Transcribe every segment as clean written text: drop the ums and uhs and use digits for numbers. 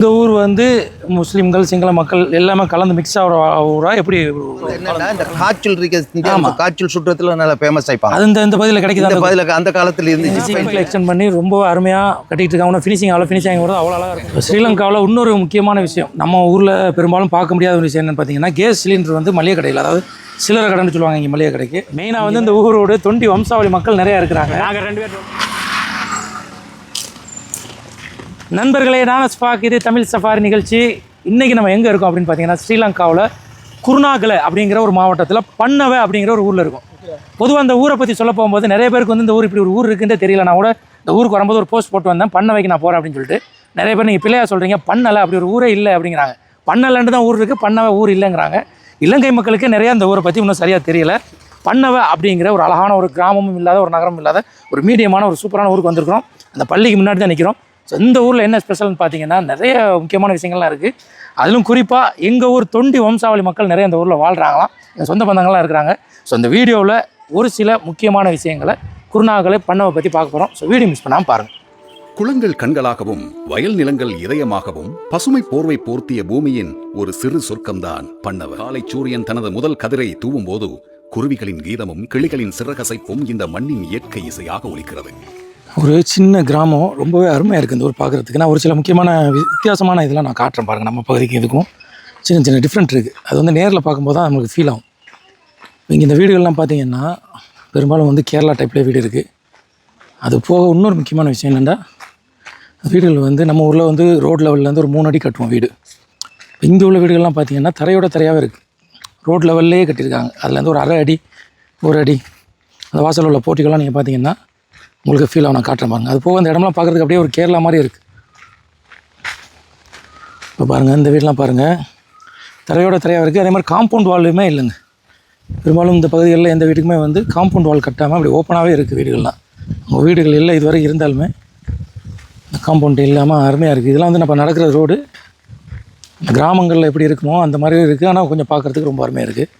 இந்த ஊர் வந்து முஸ்லீம்கள் சிங்கள மக்கள் எல்லாமே கலந்து மிக்ஸ் ஆகிற ஊரா எப்படி என்னன்னா இந்த காய்ச்சல் இருக்கு காய்ச்சல் சுற்றத்துல நல்லா ஃபேமஸ் ஆயிப்பாங்க. அது இந்த பதில கிடைக்குது. பதில அந்த காலத்துல இருந்துச்சு எக்ஸ்டெண்ட் பண்ணி ரொம்ப அருமையாக கட்டிட்டு இருக்காங்க. ஃபினிஷிங் வருது அவ்வளோ அழகாக இருக்கும். ஸ்ரீலங்காவில் இன்னொரு முக்கியமான விஷயம் நம்ம ஊரில் பெரும்பாலும் பார்க்க முடியாத ஒரு விஷயம் என்னன்னு பார்த்தீங்கன்னா கேஸ் சிலிண்டர் வந்து மளிகை கடையில், அதாவது சில்லறை கடைன்னு சொல்லுவாங்க இங்கே மளிகை கடைக்கு. மெயினாக வந்து இந்த ஊரோட தொண்டி வம்சாவளி மக்கள் நிறையா இருக்கிறாங்க. நாங்கள் 2 பேர் நண்பர்களே, நான் ஸ்பாக், இது தமிழ் சஃபாரி நிகழ்ச்சி. இன்றைக்கி நம்ம எங்கே இருக்கோம் அப்படின்னு பார்த்தீங்கன்னா ஸ்ரீலங்காவில் குருநாகலை அப்படிங்கிற ஒரு மாவட்டத்தில் பன்னவை அப்படிங்கிற ஒரு ஊரில் இருக்கும். பொதுவாக அந்த ஊரை பற்றி சொல்ல போகும்போது நிறைய பேருக்கு வந்து இந்த ஊர் இப்படி ஒரு ஊர் இருக்குன்றே தெரியல. நான் கூட இந்த ஊருக்கு வரும்போது ஒரு போஸ்ட் போட்டு வந்தேன், பன்னவைக்கு நான் போகிறேன் அப்படின்னு சொல்லிட்டு. நிறைய பேர் நீங்கள் பிள்ளையா சொல்கிறீங்க, பண்ணலை அப்படி ஒரு ஊரே இல்லை அப்படிங்கிறாங்க. பண்ணலைன்னு தான் ஊர் இருக்குது, பன்னவை ஊர் இல்லைங்கிறாங்க. இலங்கை மக்களுக்கு நிறையா இந்த ஊரை பற்றி இன்னும் சரியாக தெரியல. பன்னவை அப்படிங்கிற ஒரு அழகான ஒரு கிராமமும் இல்லாத ஒரு நகரமும் இல்லாத ஒரு மீடியமான ஒரு சூப்பரான ஊருக்கு வந்திருக்கிறோம். அந்த பள்ளிக்கு முன்னாடி தான் நிற்கிறோம். ஸோ இந்த ஊரில் என்ன ஸ்பெஷல்னு பார்த்தீங்கன்னா நிறைய முக்கியமான விஷயங்கள்லாம் இருக்குது. அதிலும் குறிப்பாக எங்கள் ஊர் தொண்டி வம்சாவளி மக்கள் நிறைய இந்த ஊரில் வாழ்கிறாங்களாம். எங்கள் சொந்த பந்தங்கள்லாம் இருக்கிறாங்க. ஸோ இந்த வீடியோவில் ஒரு சில முக்கியமான விஷயங்களை குருநாகலை பன்னவை பற்றி பார்க்க போகிறோம். ஸோ வீடியோ மிஸ் பண்ணாமல் பாருங்கள். குளங்கள் கண்களாகவும் வயல் நிலங்கள் இதயமாகவும் பசுமை போர்வை போர்த்திய பூமியின் ஒரு சிறு சொர்க்கம்தான் பன்னவை. காலை சூரியன் தனது முதல் கதிரை தூவும் போது குருவிகளின் கீதமும் கிளிகளின் சிறகசைப்பும் இந்த மண்ணின் இயற்கை இசையாக ஒலிக்கிறது. ஒரு சின்ன கிராமம், ரொம்பவே அருமையாக இருக்குது இந்த ஊர் பார்க்குறதுக்கு. நான் ஒரு சில முக்கியமான வித்தியாசமான இதெல்லாம் நான் காட்டுறேன் பாருங்கள். நம்ம பகுதிக்கு இதுக்கும் சின்ன சின்ன டிஃப்ரெண்ட் இருக்குது. அது வந்து நேரில் பார்க்கும்போது தான் நம்மளுக்கு ஃபீல் ஆகும். இங்கே இந்த வீடுகள்லாம் பார்த்தீங்கன்னா பெரும்பாலும் வந்து கேரளா டைப்லேயே வீடு இருக்குது. அது போக இன்னொரு முக்கியமான விஷயம் என்னென்னா, வீடுகள் வந்து நம்ம ஊரில் வந்து ரோட் லெவல்லேருந்து ஒரு 3 அடி கட்டுவோம் வீடு. இங்கே உள்ள வீடுகள்லாம் பார்த்திங்கன்னா தரையோட தரையாகவே இருக்குது. ரோட் லெவல்லே கட்டியிருக்காங்க. அதுலேருந்து ஒரு 1/2 அடி 1 அடி அந்த வாசல் உள்ள போட்டிகள்லாம் நீங்கள் பார்த்தீங்கன்னா உங்களுக்கு ஃபீல் ஆகும். நான் காட்டுறேன் பாருங்கள். அது போக அந்த இடம்லாம் பார்க்குறதுக்கு அப்படியே ஒரு கேரளா மாதிரி இருக்குது. இப்போ பாருங்கள், இந்த வீடெலாம் பாருங்கள் தரையோட தரையாக இருக்குது. அதே மாதிரி காம்பவுண்ட் வால்லுமே இல்லைங்க. பெரும்பாலும் இந்த பகுதிகளில் எந்த வீட்டுக்குமே வந்து காம்பவுண்ட் வால் கட்டாமல் அப்படி ஓப்பனாகவே இருக்குது வீடுகள்லாம். உங்கள் வீடுகள் இல்லை இதுவரை இருந்தாலுமே இந்த காம்பவுண்ட் இல்லாமல் அருமையாக இருக்குது. இதெல்லாம் வந்து நம்ம நடக்கிற ரோடு இந்த கிராமங்களில் எப்படி இருக்குமோ அந்த மாதிரி இருக்குது. ஆனால் கொஞ்சம் பார்க்குறதுக்கு ரொம்ப அருமையாக இருக்குது.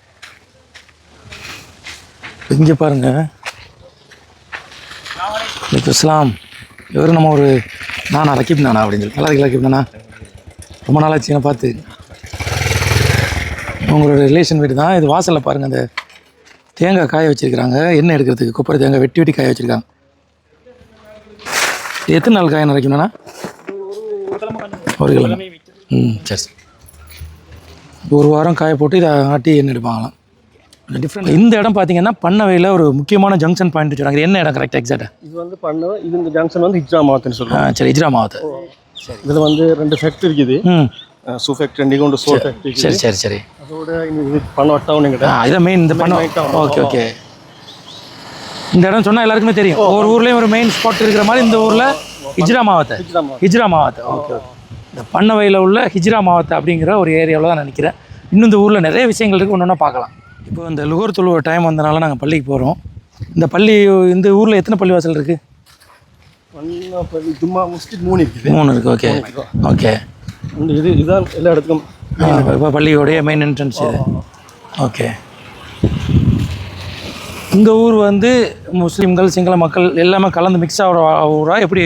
இங்கே பாருங்கள், இஸ்லாம் இவர் நம்ம ஒரு நானா ரக்கீப் நானா அப்படின்னு சொல்லி. நல்லா இருக்கு ரக்கீப் நானா, ரொம்ப நாளாச்சு என்னை பார்த்து. உங்களோட ரிலேஷன் வீடு தான் இது. வாசலில் பாருங்கள், அந்த தேங்காய் காய வச்சுருக்கிறாங்க எண்ணெய் எடுக்கிறதுக்கு. கொப்பரை தேங்காய் வெட்டி வெட்டி காய வச்சுருக்காங்க. எத்தனை நாள் காய ரக்கீப் நானா? 1 கிழமை. சரி, 1 வாரம் காய போட்டு இதை ஆட்டி எண்ணெய் எடுப்பாங்களாம். டிஃப்ரெண்ட். இந்த இடம் பார்த்தீங்கன்னா பன்னவையில் ஒரு முக்கியமான ஜங்ஷன் பாயிண்ட் வச்சுருக்காங்க. இது என்ன இடம் கரெக்டாக எக்ஸாக்டாக? இது வந்து பன்னவை, இது இந்த ஜங்ஷன் வந்து ஹிஜ்ரா மாவட்டம்னு சொல்லுவாங்க. சரி, ஹிஜ்ரா மாவட்டம். இதில் வந்து 2 ஃபேக்ட்ரி இருக்குது. சூ ஃபேக்ட்ரி, இங்கே சோ ஃபேக்ட்ரி. சரி சரி சரி. அதோட இது பன்னவை டவுன் எங்கிட்ட. இதான் மெயின் இந்த பன்னவை. Okay okay. இந்த இடம் சொன்னால் எல்லாருக்குமே தெரியும். ஒவ்வொரு ஊர்லேயும் ஒரு மெயின் ஸ்பாட் இருக்கிற மாதிரி இந்த ஊரில் ஹிஜ்ரா மாவட்டம். ஹிஜ்ரா மாவட்டம். Okay okay. இந்த பன்னவையில் உள்ள ஹிஜ்ரா மாவட்டம் அப்படிங்கிற ஒரு ஏரியாவில் தான் நினைக்கிறேன். இன்னும் இந்த ஊரில் நிறைய விஷயங்கள் இருக்குது, ஒன்று ஒன்றா பார்க்கலாம். இப்போ இந்த லுகர் தொழுவ டைம் வந்தனால நாங்கள் பள்ளிக்கு போகிறோம். இந்த பள்ளி இந்த ஊரில் எத்தனை பள்ளிவாசல் இருக்குது? ஜும்மா மஸ்ஜித் 3 இருக்குது. 3 இருக்குது. Okay okay. இதுதான் எல்லா இடத்துக்கும் இப்போ பள்ளியோடைய மெயின் என்ட்ரன்ஸ் இது. ஓகே. இந்த ஊர் வந்து முஸ்லீம்கள் சிங்கள மக்கள் எல்லாமே கலந்து மிக்ஸ் ஆகிற ஊரா எப்படி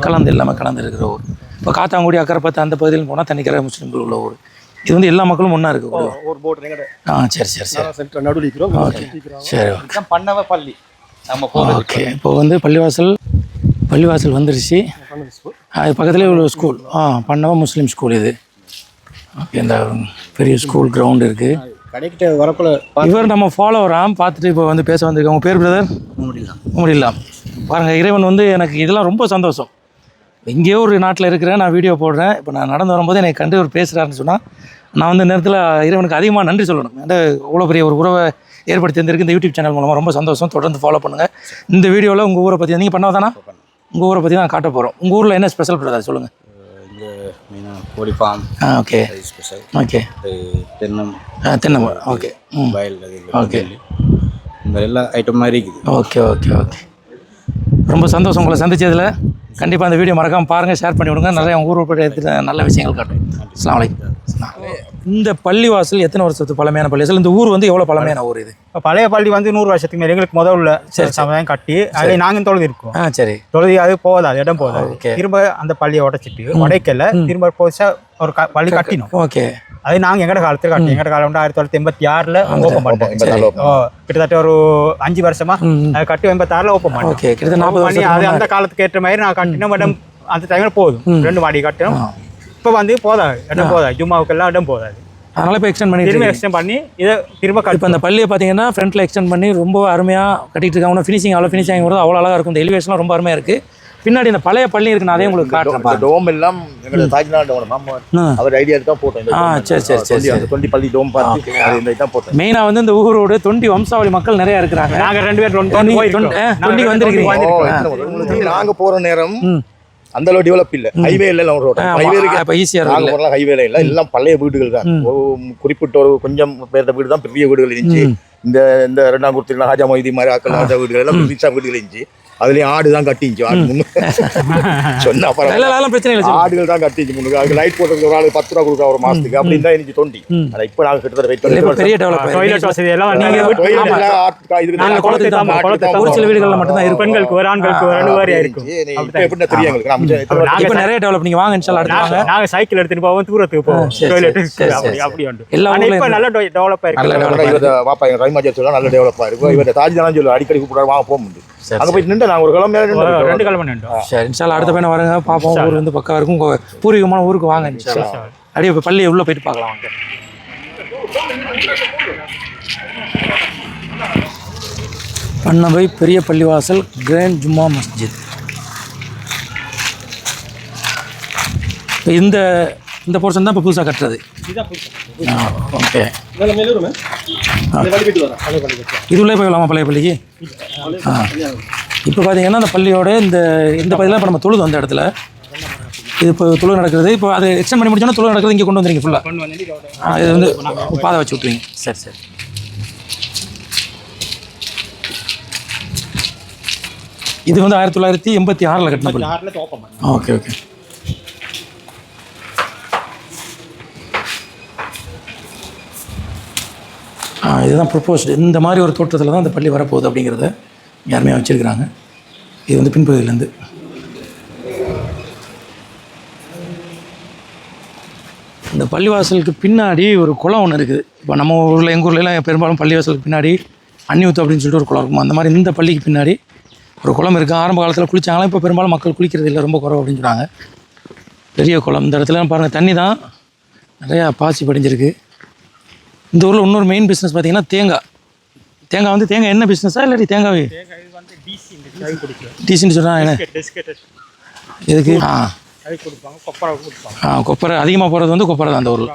கலந்து எல்லாமே கலந்து இருக்கிற ஊர். இப்போ காத்தாங்குடி அக்கரைப்பத்து அந்த பகுதியில் போனால் தனிக்கிற முஸ்லீம்கள் உள்ள ஊர். இது வந்து எல்லா மக்களும் ஒன்றா இருக்குது. ஒரு போர்டு எங்கட. சரி சரி சரி. நடுவில் இருக்கிறோம். ஓகே சரி. பன்னவை பள்ளி நம்ம ஓகே. இப்போ வந்து பள்ளிவாசல் வந்துருச்சு. அது பக்கத்துலேயே உள்ள ஸ்கூல் பன்னவை முஸ்லீம் ஸ்கூல் இது. ஓகே. இந்த பெரிய ஸ்கூல் கிரவுண்டு இருக்குது. கடைக்கிட்ட வரக்குள்ள இவர் நம்ம ஃபாலோவராக பார்த்துட்டு இப்போ வந்து பேச வந்திருக்கோம். உங்கள் பேர் பிரதர்? முடியலாம். பாருங்கள், இறைவன் வந்து எனக்கு இதெல்லாம் ரொம்ப சந்தோஷம். எங்கேயோ ஒரு நாட்டில் இருக்கிறேன், நான் வீடியோ போடுறேன். இப்போ நான் நடந்து வரும்போது எனக்கு கண்டு ஒரு பேசுகிறாருன்னு சொன்னால் நான் வந்து நேரத்தில் இறைவனுக்கு அதிகமாக நன்றி சொல்லணும். ஏன்னா இவ்வளோ பெரிய ஒரு உறவை ஏற்படுத்தி தந்திருக்கு இந்த யூடியூப் சேனல் மூலமாக. ரொம்ப சந்தோஷம். தொடர்ந்து ஃபாலோ பண்ணுங்கள். இந்த வீடியோவில் உங்கள் ஊரை பற்றி நீங்கள் பண்ணாதானா? உங்கள் ஊரை பற்றி தான் காட்ட போகிறோம். உங்கள் ஊரில் என்ன ஸ்பெஷல் பிரதர் சொல்லுங்கள். இங்கே மெயினாக கோழி ஃபார்ம். Okay special. ஓகே. தென்னம். ஓகே வயல். ஓகே. இந்த எல்லா ஐட்டம் மாதிரி இருக்குது. Okay okay okay. ரொம்ப சந்தோஷம் உங்களை சந்திச்சதில். கண்டிப்பாக அந்த வீடியோ மறக்காமல் பாருங்கள், ஷேர் பண்ணி விடுங்க. நிறைய ஊர் எடுத்து நல்ல விஷயங்கள் காட்டும். அஸ்ஸலாமு அலைக்கும். இந்த பள்ளிவாசல் எத்தனை வருஷத்துக்கு பழமையான பள்ளிவாசல்? இந்த ஊர் வந்து எவ்வளோ பழமையான ஊர் இது? இப்போ பழைய பள்ளி வந்து 100 வருஷத்துக்கு மேலே எங்களுக்கு முதல்ல சமுதாயம் கட்டி அதில் நாங்கள் தொழுது இருக்கோம். சரி. தொழுதி அது போதாது, இடம் போதாது. திரும்ப அந்த பள்ளியை உடைச்சிட்டு உடைக்கல திரும்ப புதுசா ஒரு பள்ளி கட்டினோம். ஓகே. அது நாங்கள் எங்கட காலத்தில் கட்டி எங்கட காலம் வந்து 1986 ஓப்பன் பண்ணோம். கிட்டத்தட்ட ஒரு 5 வருஷமா அதை கட்டி 86 ஓப்பன் பண்ணோம். ஓகே. கிட்டத்தட்ட 40 வருஷம். அது அந்த காலத்துக்கு ஏற்ற மாதிரி நான் கட்டினோம். இடம் அந்த டைமில் போதும், 2 மாடி கட்டினோம். இப்போ வந்து போதாது, இடம் போதாது, ஜும்மாவுக்கெல்லாம் இடம் போதாது. அதனால இப்போ எக்ஸ்டெண்ட் பண்ணி திரும்ப எக்ஸ்டெண்ட் பண்ணி இதை திரும்ப இப்போ அந்த பள்ளியை பார்த்தீங்கன்னா ஃப்ரண்ட்டில் எக்ஸ்டெண்ட் பண்ணி ரொம்ப அருமையாக கட்டிட்டு இருக்காங்க. ஃபினிஷிங் அவ்வளோ அழகாக இருக்கும். இந்த எலிவேஷன்லாம் ரொம்ப அருமையாக இருக்குது. பின்னாடி இந்த பழைய பள்ளி இருக்கு, நான் அதே உங்களுக்கு காட்டுறேன். டோம் எல்லாம் எங்களோட தாஜ்மஹால் டோம் மாமா அவர் ஐடியா தான் போட்டோம். சரி. தொண்டி பள்ளி டோம் பார்த்து இந்த தான் போட்டோம். மெயினாக வந்து இந்த ஊரோட தொண்டி வம்சாவளி மக்கள் நிறைய இருக்கிறாங்க. நாங்கள் 2 பேர் தொண்டி வந்துருக்கீங்க. நாங்கள் போகிற நேரம் அந்த அளவு டெவலப் இல்லை. ஹைவே இல்லை, ஹைவே இருக்கு, ஈஸியாக நாங்கள் போகலாம். ஹைவேல இல்லை, எல்லாம் பழைய வீடுகள் தான். குறிப்பிட்ட ஒரு கொஞ்சம் பேர்த்த வீடு தான் பெரிய வீடுகள் இருந்துச்சு. இந்த இந்த 2ஆம் குருத்தில ஹாஜா மொய்தி மாதிரி ஆக்கள் ராஜா வீடுகள் எல்லாம் புதுசா வீடுகள் இருந்துச்சு. அதுலயும் ஆடு தான் கட்டிச்சு. சொன்னா பிரச்சனை இல்லை, ஆடுகள் தான் கட்டிச்சு. முன்னுக்கு அதுக்கு லைட் போட்டதுக்கு ஒரு ஆளு 10 ரூபா கொடுக்குற ஒரு மாசத்துக்கு அப்படின்னு தான் இருந்துச்சு தொண்டி. ஆனா இப்போ நாங்கள் கிட்டத்தட்ட பெரிய டெவலப் டாய்லெட் வசதி எல்லாம் ஒரு சில வீடுகளில் மட்டும்தான் இருக்கும். பெண்களுக்கு ஒரு ஆண்களுக்கு ஒரு அனுவாரியா இருக்கும். எப்படின்னா தெரியும் எங்களுக்கு. இப்போ நிறைய டெவலப். நீங்க வாங்க இன்ஷா அல்லாஹ். நாங்க சைக்கிள் எடுத்துட்டு போவோம், தூரத்துக்கு போவோம். அப்படி உண்டு. இப்போ நல்ல டெவலப் ஆயிருக்கு. வாப்பா எங்க ரைமாஜா சொல்ல நல்ல டெவலப் ஆயிருக்கு. இவர தாஜ்தான் சொல்லுவாங்க, அடிக்கடி கூப்பிடுறாரு, வாங்க போக முடியும். அங்க போய் நின்று நாங்கள் ஒரு கிழமை 2 கிழமை நின்றோம். சரி, இன்ஷா அல்லாஹ் அடுத்த பையனை வருங்க, பார்ப்போம். ஊர் வந்து பக்கம் இருக்கும், பூர்வீகமான ஊருக்கு வாங்க இன்ஷா அல்லாஹ். அப்படியே இப்போ பள்ளி உள்ள போயிட்டு பார்க்கலாம் வாங்க. பண்ணவை பெரிய பள்ளிவாசல், கிராண்ட் ஜும்மா மஸ்ஜித். இப்போ இந்த போர்ஷன் தான் இப்போ புதுசாக கட்டுறது. ஓகே. இது உள்ளே போயிடலாமா பழைய பள்ளிக்கு? இப்போ பார்த்தீங்கன்னா அந்த பள்ளியோட இந்த பகுதியில் இப்போ நம்ம தொழுது வந்த இடத்துல இது இப்போ தொழுது நடக்கிறது. இப்போ அது எக்ஸ்டெண்ட் பண்ணி முடிச்சோன்னா தொழுது நடக்கிறது இங்கே கொண்டு வந்துடுங்க ஃபுல்லாக. இது வந்து பாதை வச்சு விட்ருவீங்க. சரி. இது வந்து 1986 கட்டின பள்ளி. ஓகே. இதுதான் ப்ரொப்போஸ்டு. இந்த மாதிரி ஒரு தோற்றத்தில் தான் இந்த பள்ளி வரப்போகுது அப்படிங்கிறத யாருமே வச்சுருக்கிறாங்க. இது வந்து பின்பகுதியிலேருந்து இந்த பள்ளிவாசலுக்கு பின்னாடி ஒரு குளம் ஒன்று இருக்குது. இப்போ நம்ம ஊரில் எங்கள் ஊர்லலாம் பெரும்பாலும் பள்ளிவாசலுக்கு பின்னாடி அன்னியூத்து அப்படின்னு சொல்லிட்டு ஒரு குளம் இருக்கும். அந்த மாதிரி இந்த பள்ளிக்கு பின்னாடி ஒரு குளம் இருக்குது. ஆரம்ப காலத்தில் குளிச்சாங்களாம், இப்போ பெரும்பாலும் மக்கள் குளிக்கிறது இல்லை, ரொம்ப குறவு அப்படின்னு சொன்னாங்க. பெரிய குளம். இந்த இடத்துல பாருங்கள், தண்ணி தான் நிறையா பாசி படிஞ்சிருக்கு. இந்த ஊரில் இன்னொரு மெயின் பிஸ்னஸ் பார்த்தீங்கன்னா தேங்காய் என்ன பிஸ்னஸா இல்லாட்டி தேங்காய் டீசின்னு சொன்னால் என்ன எதுக்கு? கொப்பரை அதிகமாக போகிறது வந்து கொப்பரை தான் அந்த ஊரில்.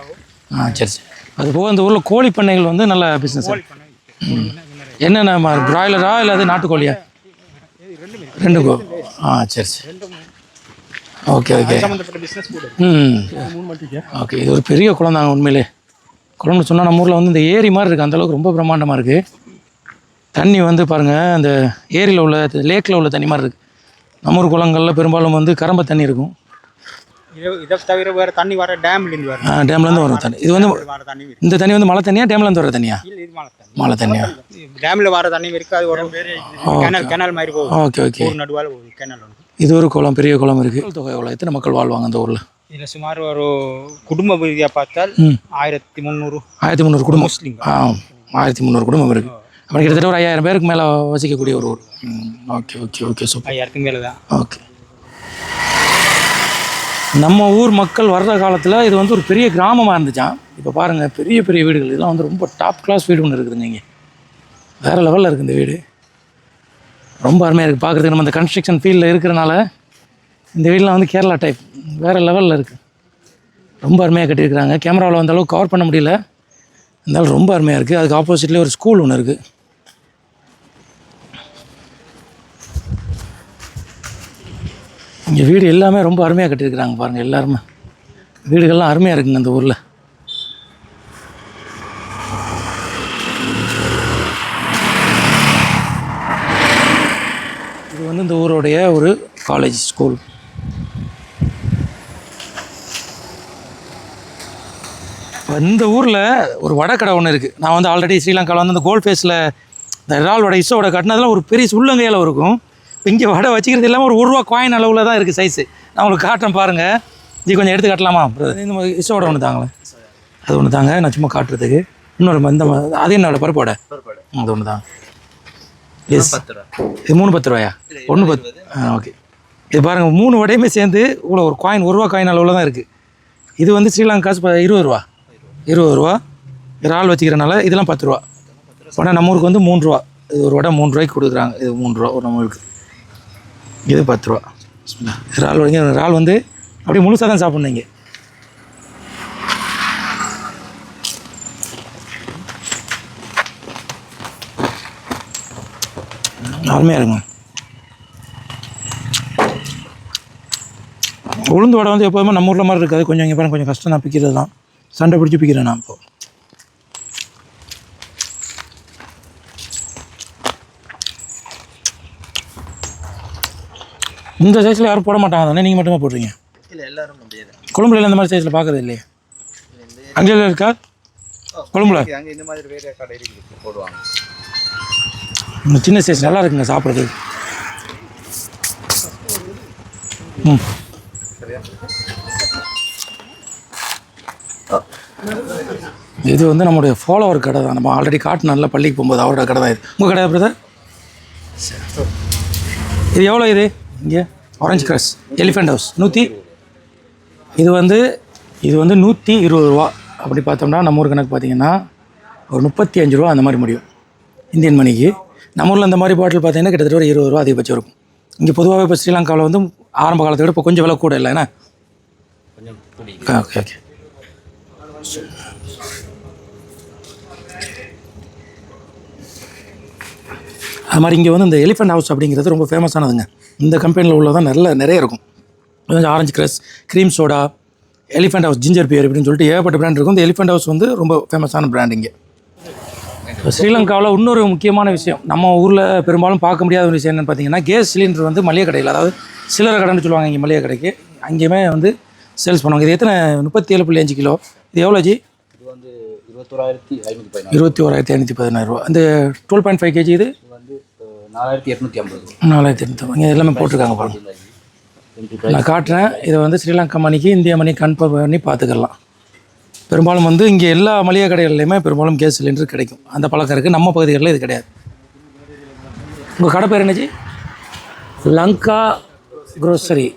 சரி. அது போக அந்த ஊரில் கோழி பண்ணைகள் வந்து நல்ல பிஸ்னஸ். என்னென்ன பிராய்லரா இல்லை அது நாட்டுக்கோழியா? 2 சரி. ஓகே. ஓகே. இது ஒரு பெரிய குளம் தாங்க உண்மையிலே. குளம்னு சொன்னால் நம்ம ஊரில் வந்து இந்த ஏரி மாதிரி இருக்குது, அந்தளவுக்கு ரொம்ப பிரம்மாண்டமாக இருக்குது. தண்ணி வந்து பாருங்கள், அந்த ஏரியில் உள்ள லேக்கில் உள்ள தண்ணி மாதிரி இருக்குது. நம்ம ஊர் குளங்களில் பெரும்பாலும் வந்து கரம்ப தண்ணி இருக்கும். இதை தவிர வேறு தண்ணி வர டேம்லேருந்து வரும் தண்ணி. இது வந்து இந்த தண்ணி வந்து மழை தண்ணியா டேம்லேருந்து வர தண்ணியா? மழை தண்ணியா? டேமில் வர தண்ணி இருக்குது. அது ஒரு கேனல் மாதிரி போகும். ஓகே. நடுவால் ஒரு கேனல் உண்டு. இது ஒரு குளம், பெரிய குளம் இருக்குது. தொகை எவ்வளோ? எத்தனை மக்கள் வாழ்வாங்க அந்த ஊரில்? இதில் சுமார் ஒரு குடும்ப ரீதியாக பார்த்தால் 1300 குடும்பம். முஸ்லீம் 1300 குடும்பம் இருக்குது. அப்போ கிட்டத்தட்ட ஒரு 5000 பேருக்கு மேலே வசிக்கக்கூடிய ஒரு ஊர். ஓகே. சூப்பர். 5000க்கு மேலே தான். ஓகே. நம்ம ஊர் மக்கள் வர்ற காலத்தில் இது வந்து ஒரு பெரிய கிராமமாக இருந்துச்சான். இப்போ பாருங்கள், பெரிய பெரிய வீடுகள். இதெல்லாம் வந்து ரொம்ப டாப் கிளாஸ் வீடு ஒன்று இருக்குதுங்க. இங்கே வேறு லெவலில் இருக்குது இந்த வீடு. ரொம்ப அருமையாக இருக்குது பார்க்குறதுக்கு. நம்ம இந்த கன்ஸ்ட்ரக்ஷன் ஃபீல்டில் இருக்கிறனால இந்த வீடெலாம் வந்து கேரளா டைப் வேறு லெவலில் இருக்குது. ரொம்ப அருமையாக கட்டியிருக்கிறாங்க. கேமராவில் வந்த அளவுக்கு கவர் பண்ண முடியல, இருந்தாலும் ரொம்ப அருமையாக இருக்குது. அதுக்கு ஆப்போசிட்லேயே ஒரு ஸ்கூல் ஒன்று இருக்குது. இங்கே வீடு எல்லாமே ரொம்ப அருமையாக கட்டியிருக்கிறாங்க பாருங்கள். எல்லாருமே வீடுகள்லாம் அருமையாக இருக்குங்க அந்த ஊரில். இது வந்து இந்த ஊருடைய ஒரு காலேஜ் ஸ்கூல். இந்த ஊரில் ஒரு வடை கடை ஒன்று இருக்குது. நான் வந்து ஆல்ரெடி ஸ்ரீலங்காவில் வந்து அந்த கோல்ட் ஃபேஸில் இந்த இறால் வடை இசை வடை கட்டினதெல்லாம் ஒரு பெரிய உள்ளங்கையில் இருக்கும். இப்போ இங்கே வடை வச்சுக்கிறது இல்லாமல் ஒரு ரூபா காயின் அளவில் தான் இருக்குது சைஸு. நான் உங்களுக்கு காட்டுறேன் பாருங்கள். இது கொஞ்சம் எடுத்து காட்டலாமா? இந்த இசை வடை ஒன்று தாங்களேன், அது ஒன்று தாங்க. நான் சும்மா காட்டுறதுக்கு இன்னொரு இந்த அதே என்னோட பருப்பு வடை அது ஒன்று தாங்க. எஸ், இது 3 10 ரூபாயா? 1 10. ஓகே. இது பாருங்கள், 3 வடையுமே சேர்ந்து இவ்வளோ ஒரு காயின், ஒரு ரூபா காயின் அளவில் தான் இருக்குது. இது வந்து ஸ்ரீலங்கா காசு 20 ரூபா. 20 ரூபா. இறால் வச்சுக்கிறனால இதெல்லாம் 10 ரூபா. ஆனால் நம்ம ஊருக்கு வந்து 3 ரூபா. இது ஒரு வடை 3 ரூபாய்க்கு கொடுக்குறாங்க. இது 3 ரூபா ஒரு நம்மளுக்கு. இது 10 ரூபா. இறால் வைங்க. இறால் வந்து அப்படியே முழுசாக தான் சாப்பிட்ணுங்க. அருமையாக இருக்குங்க. உளுந்து வடை வந்து எப்போதுமே நம்ம ஊரில் மாதிரி இருக்காது. கொஞ்சம் இங்கே பாருங்க, கொஞ்சம் கஷ்டம் தான் பிக்கிறது தான். சண்டை பிடிச்சி பிக்கிறேன் நான் இப்போ. இந்த சைஸில் யாரும் போட மாட்டாங்க தானே, நீங்கள் மட்டுமா போடுறீங்க? இல்லை, எல்லாரும் முடியாது. கொழும்புல இந்த மாதிரி சைஸில் பார்க்குறது இல்லையே. அங்கே இருக்கா கொழும்புல? அங்கே இந்த மாதிரி வேறு கடை இருக்குது, போடுவாங்க. இந்த சின்ன சைஸ் நல்லா இருக்குங்க சாப்பிட்றதுக்கு. ம். இது வந்து நம்மளுடைய ஃபாலோவர் கடை தான். நம்ம ஆல்ரெடி காட்டினால பள்ளிக்கு போகும்போது அவரோட கடை தான் இது. உங்கள் கடை பிரதர்? இது எவ்வளோ இது? இங்கே ஆரஞ்சு கிராஸ் எலிஃபெண்ட் ஹவுஸ் 100. இது வந்து 120 ரூபா. அப்படி பார்த்தோம்னா நம்ம ஊர் கணக்கு பார்த்தீங்கன்னா ஒரு 35 ரூபா அந்த மாதிரி முடியும் இந்தியன் மணிக்கு. நம்ம ஊரில் அந்த மாதிரி பாட்டில் பார்த்தீங்கன்னா கிட்டத்தட்ட ஒரு 20 ரூபா அதிகபட்சம் இருக்கும். இங்கே பொதுவாகவே இப்போ ஸ்ரீலங்காவில் வந்து ஆரம்ப காலத்தை விட இப்போ கொஞ்சம் விலை கூட இல்லை. என்ன ஓகே ஓகே. அது மாதிரி இங்கே வந்து இந்த எலிஃபெண்ட் ஹவுஸ் அப்படிங்கிறது ரொம்ப ஃபேமஸானதுங்க. இந்த கம்பெனியில் உள்ளதான் நிறைய இருக்கும். கொஞ்சம் orange crush, cream soda, Elephant House, ginger beer இப்படின்னு சொல்லிட்டு ஏகப்பட்ட பிராண்ட் இருக்கும். இந்த எலிஃபெண்ட் ஹவுஸ் வந்து ரொம்ப ஃபேமஸான பிராண்ட் இங்கே. ஸ்ரீலங்காவில் இன்னொரு முக்கியமான விஷயம், நம்ம ஊரில் பெரும்பாலும் பார்க்க முடியாத ஒரு விஷயம் என்னென்னு பார்த்தீங்கன்னா, கேஸ் சிலிண்டர் வந்து மளிகை கடையில், அதாவது சில்லறை கடைன்னு சொல்லுவாங்க இங்கே மளிகை கடைக்கு, அங்கேயுமே வந்து சேல்ஸ் பண்ணுவாங்க. இது எத்தனை? 37.5 கிலோ. இது எவ்வளோ ஜி? இது வந்து 21,516. 21,516 ரூபா. இந்த 12.5 kg இது வந்து 4,850. 4,850 இங்கே எல்லாமே போட்டிருக்காங்க பாருங்க. நான் காட்டுறேன். இதை வந்து ஸ்ரீலங்கா மணிக்கு இந்திய மணி கன்ஃபார்ம் பண்ணி பார்த்துக்கலாம். பெரும்பாலும் வந்து இங்கே எல்லா மளிகை கடைகள்லையுமே பெரும்பாலும் கேஸ் சிலிண்டர் கிடைக்கும். அந்த பழக்கம் இருக்குது. நம்ம பகுதிகளில் இது கிடையாது. உங்கள் கடை பேர் என்னச்சு? லங்கா க்ரோசரி.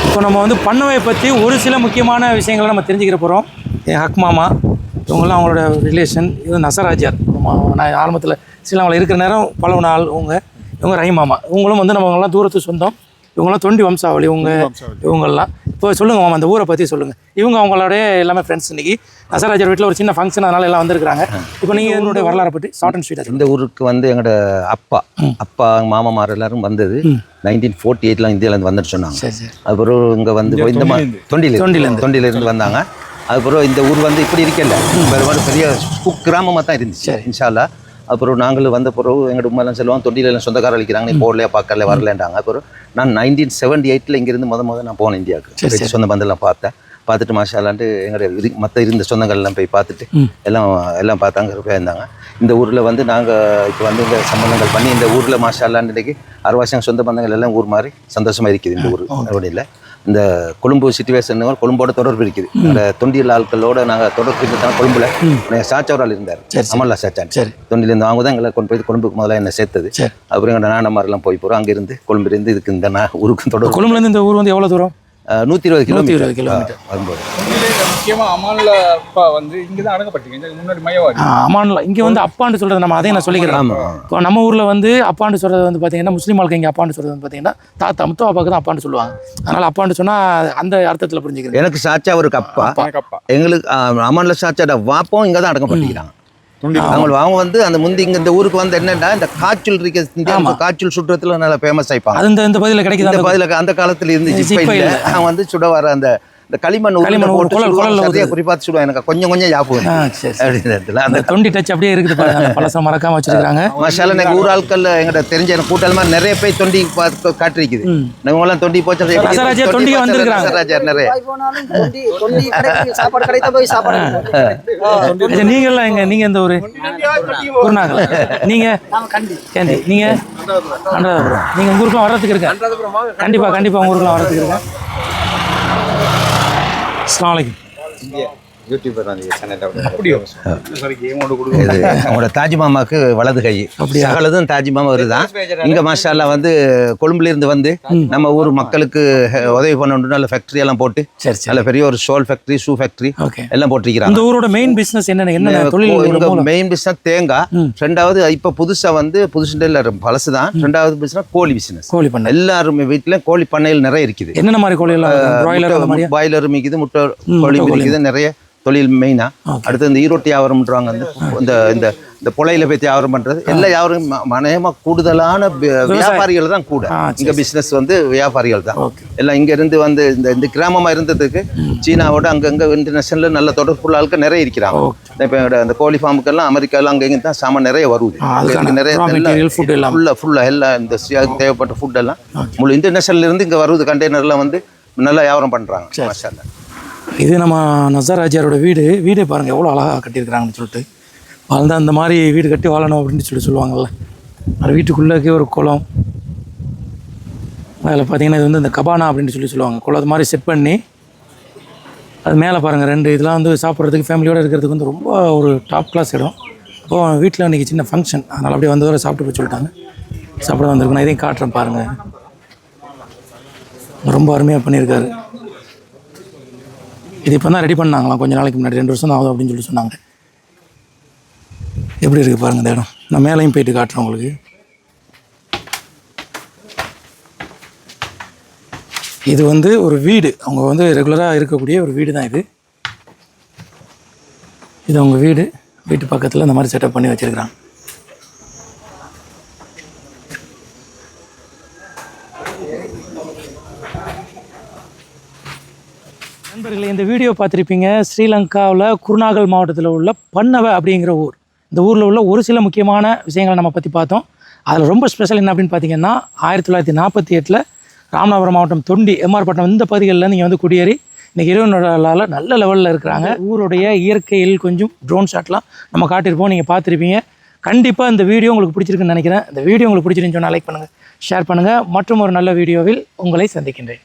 இப்போ நம்ம வந்து பண்ணவையை பற்றி ஒரு சில முக்கியமான விஷயங்களை நம்ம தெரிஞ்சுக்கிற போகிறோம். என் ஹக் மாமா இவங்கெல்லாம் அவங்களோட ரிலேஷன். இது நசராஜார். நான் ஆரம்பத்தில் ஸ்ரீலங்காவில் இருக்கிற நேரம் பழகுன ஆள் இவங்க ரஹீம் மாமா. இவங்களும் வந்து நம்மங்கெல்லாம் தூரத்து சொந்தம். இவங்களாம் தொண்டி வம்சாவளி. இவங்கெல்லாம் இப்போ சொல்லுங்கள் மாமா, அந்த ஊரை பற்றி சொல்லுங்கள். இவங்க அவங்களோடைய எல்லாமே ஃப்ரெண்ட்ஸ். இன்றைக்கி நசராஜர் வீட்டில் ஒரு சின்ன ஃபங்க்ஷன், அதனால் எல்லாம் வந்திருக்காங்க. இப்போ நீங்கள் என்னுடைய வரலாறை பற்றி ஷார்ட் அண்ட் ஸ்வீட்டாக. இந்த ஊருக்கு வந்து எங்களோட அப்பா மாமாமார் எல்லாரும் வந்தது 1948 இந்தியாவிலேருந்து வந்துட்டு சொன்னாங்க. அதுக்கப்புறம் இங்கே வந்து இந்த தொண்டியிலேருந்து வந்தாங்க. அதுக்கப்புறம் இந்த ஊர் வந்து இப்படி இருக்கல, வேறு பெரிய கிராமமாக தான் இருந்துச்சு இன்ஷால்லா. அப்புறம் நாங்கள் வந்த பிறகு எங்கள் உண்மையெல்லாம் சொல்லுவாங்க, தொண்டியில் சொந்தக்காரர் அழிக்கிறாங்க, நீ போடலையா பார்க்கல வரலன்றாங்க. அப்புறம் நான் 1978 இங்கேருந்து முதல் நான் போனேன் இந்தியாவுக்கு. சொந்த பந்தெல்லாம் பார்த்துட்டு மாஷாலான்ட்டு எங்களுடைய மற்ற இருந்த சொந்தங்கள்லாம் போய் பார்த்துட்டு எல்லாம் பார்த்தாங்க, இருந்தாங்க. இந்த ஊரில் வந்து நாங்கள் இப்போ வந்து இந்த சம்பந்தங்கள் பண்ணி இந்த ஊரில் மாஷாலான்னு இன்றைக்கி 6 வருஷம் சொந்த பந்தங்கள் எல்லாம் ஊர் மாதிரி சந்தோஷமாக இருக்குது. இந்த ஊர் அப்படியில் இந்த கொழும்பு சிச்சுவேஷன் கொழும்போட தொடர்பு இருக்குது. அந்த தொண்டியல் ஆட்களோட நாங்கள் தொடர்பு இருந்தால் கொழும்புல சாச்சா ஒரு ஆள் இருந்தார், அமல்லா சாச்சான். தொண்டிலேருந்து அவங்க தான் எங்களை கொண்டு போய் கொழும்புக்கு முதல்ல என்ன சேர்த்தது. அப்புறம் எங்கள் நானமாரெல்லாம் போய் போகிறோம். அங்கேருந்து கொழும்புலேருந்து இதுக்கு இந்த ஊருக்கு தொடர்பு. கொழும்புலேருந்து இந்த ஊர் வந்து எவ்வளோ தூரம்? 120 கிலோமீட்டர் வரும்போது. முக்கியமாக அமான்ல அப்பா வந்து இங்கே தான் அடங்கப்பட்டீங்க, முன்னாடி மையவாடி. அமான்ல இங்கே வந்து அப்பான்னு சொல்கிறது நம்ம அதையும் நான் சொல்லிக்கிறேன். இப்போ நம்ம ஊரில் வந்து அப்பான்னு சொல்கிறது வந்து பார்த்தீங்கன்னா, முஸ்லீம் வாழ்க்கை இங்கே அப்பான்னு சொல்கிறது வந்து பார்த்தீங்கன்னா தாத்தா முத்தோ அப்பாவுக்கு தான் அப்பான்னு சொல்லுவாங்க. அதனால் அப்பான்னு சொன்னால் அந்த அர்த்தத்தில் புரிஞ்சுக்கிறேன். எனக்கு சாச்சா ஒரு அப்பா, எங்களுக்கு அமான்ல சாச்சாட வாப்பம் இங்கே தான் அடங்கப்பட்டிக்கிறாங்க. அவங்க வந்து அந்த முந்தி இங்க இந்த ஊருக்கு வந்து என்னன்னா இந்த காய்ச்சல் இருக்க காய்ச்சல் சுற்றத்துல நல்லா ஃபேமஸ் ஆயிப்பாங்க. அது இந்த பதில கிடைக்குது. அந்த பதில அந்த காலத்துல இருந்துச்சு. அவங்க வந்து சுட வர அந்த இந்த களிமண் போட்டு சரியா குறிப்பாத்து சுடுவாங்க. எனக்கு கொஞ்சம் ஞாபகம் சரி அந்த தொண்டி டச் அப்படியே இருக்குது பாருங்க. அந்த பழசம் மறக்காம வச்சிருக்காங்க. மாஷாஅல்லாஹ் எனக்கு ஊர் ஆட்கள் எங்கிட்ட தெரிஞ்ச எனக்கு கூட்டல் மாதிரி நிறைய பேர் தொண்டி காட்டிருக்குது. நம்ம எல்லாம் தொண்டி போச்சு நசராஜா தொண்டி வந்திருக்காங்க. நசராஜா நிறைய நீங்க எல்லாம் எங்க நீங்க இந்த ஒரு குருநாகல் நீங்க கேண்டி நீங்க அனுராதபுரம் நீங்க உங்க ஊருக்குலாம் வர்றதுக்கு இருக்கேன். கண்டிப்பா உங்க ஊருக்குலாம் வர்றதுக்கு இருக்கேன். அஸ்ஸலாமு அலைக்கும். அவங்களோட தாஜ் மாமாக்கு வலது கை சகலதும் தாஜ் மாமா வருதான். இங்க மாஷா வந்து கொழும்புல இருந்து வந்து நம்ம ஊர் மக்களுக்கு உதவி பண்ணணும். நல்ல ஃபேக்டரி எல்லாம் போட்டு நல்ல பெரிய ஒரு ஷோல் ஃபேக்டரி, ஷூ ஃபேக்டரி எல்லாம் போட்டிருக்கிறாங்க. இந்த ஊரோட மெயின் பிசினஸ் என்ன தொழில்? மெயின் பிசினஸ் தேங்காய். ரெண்டாவது இப்ப புதுசா வந்து பழசுதான். ரெண்டாவது பிசினஸ் கோழி பிசினஸ். கோழி பண்ணை எல்லாருமே வீட்டுல கோழி பண்ணைகள் நிறைய இருக்குது. என்னென்ன மாதிரி கோழி எல்லாம்? பாய்லர் மிக்குது, முட்டை கோழி மிக்குது, நிறைய தொழில் மெயினா. அடுத்து இந்த ஈரோட்டு வியாபாரம்ன்றாங்க. இந்த இந்த இந்த புலையில போய் வியாபாரம் பண்றது எல்லா வியாபாரம் மனயமா கூடுதலான வியாபாரிகள் தான் கூட. இங்க பிசினஸ் வந்து வியாபாரிகள் தான் எல்லாம். இங்க இருந்து வந்து இந்த கிராமமா இருந்ததுக்கு சீனாவோட அங்கங்க இன்டர்நேஷனல்ல நல்ல தொடர்புள்ள ஆட்கள் நிறைய இருக்கிறாங்க. இப்ப அந்த கோழி ஃபார்முக்கெல்லாம் அமெரிக்காலாம் அங்க இங்க தான் சாமான் நிறைய வருது. நிறைய ஃபுல்லா எல்லாம் இந்த தேவைப்பட்ட ஃபுட் எல்லாம் முழு இன்டர்நேஷனல்ல இருந்து இங்க வருது. கண்டெய்னர்லாம் வந்து நல்லா வியாபாரம் பண்றாங்க. மாஷாஅல்லாஹ். இது நம்ம நசராஜாரோட வீடே பாருங்கள் எவ்வளோ அழகாக கட்டியிருக்கிறாங்கன்னு சொல்லிட்டு. வாழ்ந்தால் அந்த மாதிரி வீடு கட்டி வாழணும் அப்படின்னு சொல்லுவாங்கள்ல. அது வீட்டுக்குள்ளே ஒரு குளம். அதில் பார்த்தீங்கன்னா இது வந்து இந்த கபானா அப்படின்னு சொல்லுவாங்க. குளம் மாதிரி செட் பண்ணி அது மேலே பாருங்கள் 2 இதெல்லாம் வந்து சாப்பிட்றதுக்கு ஃபேமிலியோடு இருக்கிறதுக்கு வந்து ரொம்ப ஒரு டாப் கிளாஸ் இடம். அப்போது வீட்டில் இன்றைக்கி சின்ன ஃபங்க்ஷன், அதனால் அப்படியே வந்தவரை சாப்பிட்டு போய் சொல்லிட்டாங்க. சாப்பிட வந்திருக்கணும். இதையும் காட்டுறேன் பாருங்கள். ரொம்ப அருமையாக பண்ணியிருக்காரு. இது இப்போ தான் ரெடி பண்ணாங்களாம் கொஞ்சம் நாளைக்கு முன்னாடி. 2 வருஷம் தான் ஆகுது அப்படின்னு சொல்லி சொன்னாங்க. எப்படி இருக்குது பாருங்கள் இந்த இடம். நான் மேலேயும் போயிட்டு காட்டுறேன் உங்களுக்கு. இது வந்து ஒரு வீடு. அவங்க வந்து ரெகுலராக இருக்கக்கூடிய ஒரு வீடு தான் இது. இது அவங்க வீட்டு பக்கத்தில் இந்த மாதிரி செட்டப் பண்ணி வச்சுருக்குறாங்க. நண்பர்களே, இந்த வீடியோ பார்த்துருப்பீங்க. ஸ்ரீலங்காவில் குருநாகல் மாவட்டத்தில் உள்ள பன்னவை அப்படிங்கிற ஊர். இந்த ஊரில் உள்ள ஒரு சில முக்கியமான விஷயங்களை நம்ம பற்றி பார்த்தோம். அதில் ரொம்ப ஸ்பெஷல் என்ன அப்படின்னு பார்த்தீங்கன்னா 1948 ராமநாதபுரம் மாவட்டம் தொண்டி எம்ஆர் பட்டணம் இந்த பகுதிகளில் நீங்கள் வந்து குடியேறி இன்றைக்கி இரவு நல்ல லெவலில் இருக்கிறாங்க. ஊருடைய இயற்கையில் கொஞ்சம் ட்ரோன் ஷாட்லாம் நம்ம காட்டியிருப்போம், நீங்கள் பார்த்துருப்பீங்க. கண்டிப்பாக இந்த வீடியோ உங்களுக்கு பிடிச்சிருக்குன்னு நினைக்கிறேன். இந்த வீடியோ உங்களுக்கு பிடிச்சிருந்துன்னு சொன்னால் லைக் பண்ணுங்கள், ஷேர் பண்ணுங்கள். மற்றும் ஒரு நல்ல வீடியோவில் உங்களை சந்திக்கின்றேன்.